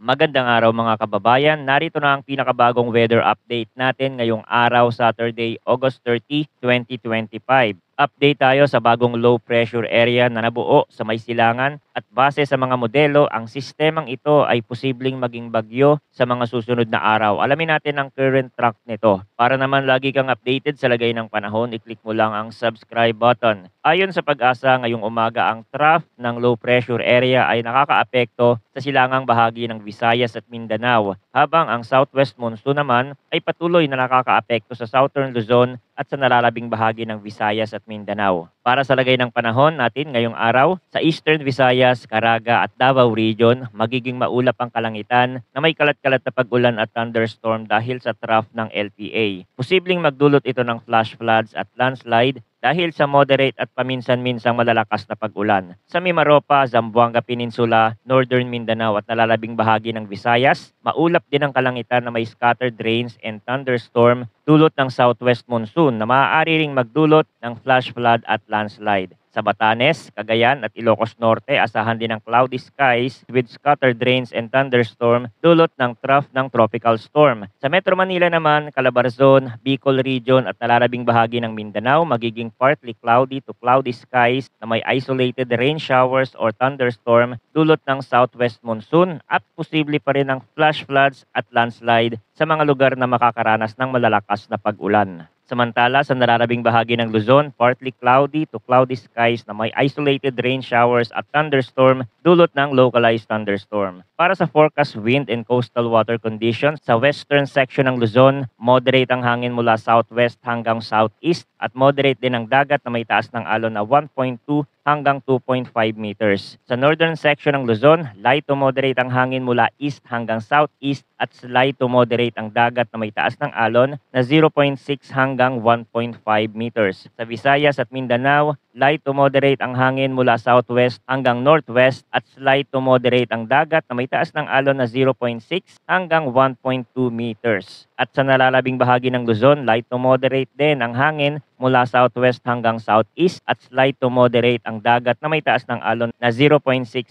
Magandang araw mga kababayan. Narito na ang pinakabagong weather update natin ngayong araw, Saturday, August 30, 2025. Update tayo sa bagong low pressure area na nabuo sa may silangan at base sa mga modelo, ang sistemang ito ay posibleng maging bagyo sa mga susunod na araw. Alamin natin ang current track nito. Para naman lagi kang updated sa lagay ng panahon, i-click mo lang ang subscribe button. Ayon sa Pag-asa, ngayong umaga ang trough ng low pressure area ay nakakaapekto sa silangang bahagi ng Visayas at Mindanao, habang ang southwest monsoon naman ay patuloy na nakakaapekto sa southern Luzon at sa nalalabing bahagi ng Visayas at Mindanao. Para sa lagay ng panahon natin ngayong araw, sa Eastern Visayas, Caraga at Davao Region, magiging maulap ang kalangitan na may kalat-kalat na pag-ulan at thunderstorm dahil sa trough ng LPA. Posibleng magdulot ito ng flash floods at landslide dahil sa moderate at paminsan-minsang malalakas na pag-ulan. Sa Mimaropa, Zamboanga Peninsula, Northern Mindanao at nalalabing bahagi ng Visayas, maulap din ang kalangitan na may scattered rains and thunderstorm dulot ng southwest monsoon na maaari ring magdulot ng flash flood at landslide. Sa Batanes, Cagayan at Ilocos Norte, asahan din ang cloudy skies with scattered rains and thunderstorm dulot ng trough ng tropical storm. Sa Metro Manila naman, Calabarzon, Bicol Region at nalalabing bahagi ng Mindanao, magiging partly cloudy to cloudy skies na may isolated rain showers or thunderstorm dulot ng southwest monsoon at posible pa rin ang flash floods at landslide sa mga lugar na makakaranas ng malalakas na pag-ulan. Samantala, sa nararabing bahagi ng Luzon, partly cloudy to cloudy skies na may isolated rain showers at thunderstorm dulot ng localized thunderstorm. Para sa forecast wind and coastal water conditions, sa western section ng Luzon, moderate ang hangin mula southwest hanggang southeast at moderate din ang dagat na may taas ng alon na 1.2 hanggang 2.5 meters. Sa northern section ng Luzon, light to moderate ang hangin mula east hanggang southeast at slight to moderate ang dagat na may taas ng alon na 0.6 hanggang 1.5 meters. Sa Visayas at Mindanao, light to moderate ang hangin mula southwest hanggang northwest at slight to moderate ang dagat na may taas ng alon na 0.6 hanggang 1.2 meters. At sa nalalabing bahagi ng Luzon, light to moderate din ang hangin mula southwest hanggang southeast at slight to moderate ang dagat na may taas ng alon na 0.6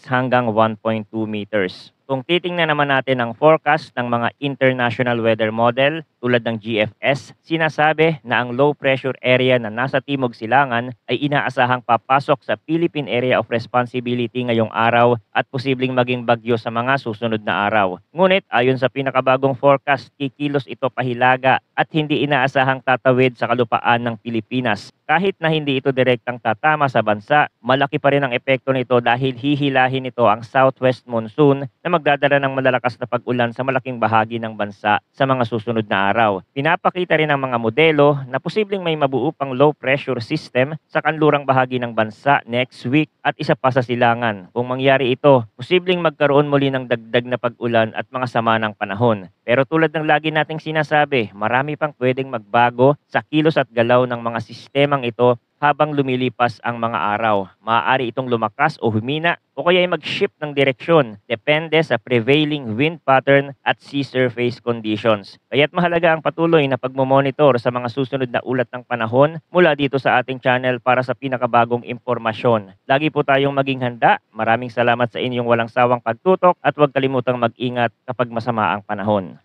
hanggang 1.2 meters. Kung titingnan naman natin ang forecast ng mga international weather model tulad ng GFS, sinasabi na ang low pressure area na nasa Timog Silangan ay inaasahang papasok sa Philippine Area of Responsibility ngayong araw at posibleng maging bagyo sa mga susunod na araw. Ngunit ayon sa pinakabagong forecast, kikilos ito pahilaga at hindi inaasahang tatawid sa kalupaan ng Pilipinas. Kahit na hindi ito direktang tatama sa bansa, malaki pa rin ang epekto nito dahil hihilahin ito ang southwest monsoon na magdadala ng malalakas na pag-ulan sa malaking bahagi ng bansa sa mga susunod na araw. Pinapakita rin ng mga modelo na posibleng may mabuo pang low pressure system sa kanlurang bahagi ng bansa next week at isa pa sa silangan. Kung mangyari ito, posibleng magkaroon muli ng dagdag na pag-ulan at mga sama ng panahon. Pero tulad ng lagi nating sinasabi, marami pang pwedeng magbago sa kilos at galaw ng mga sistemang ito habang lumilipas ang mga araw. Maaari itong lumakas o humina o kaya ay mag-shift ng direksyon depende sa prevailing wind pattern at sea surface conditions. Kaya't mahalaga ang patuloy na pagmomonitor sa mga susunod na ulat ng panahon mula dito sa ating channel para sa pinakabagong impormasyon. Lagi po tayong maging handa. Maraming salamat sa inyong walang sawang pagtutok at huwag kalimutang mag-ingat kapag masama ang panahon.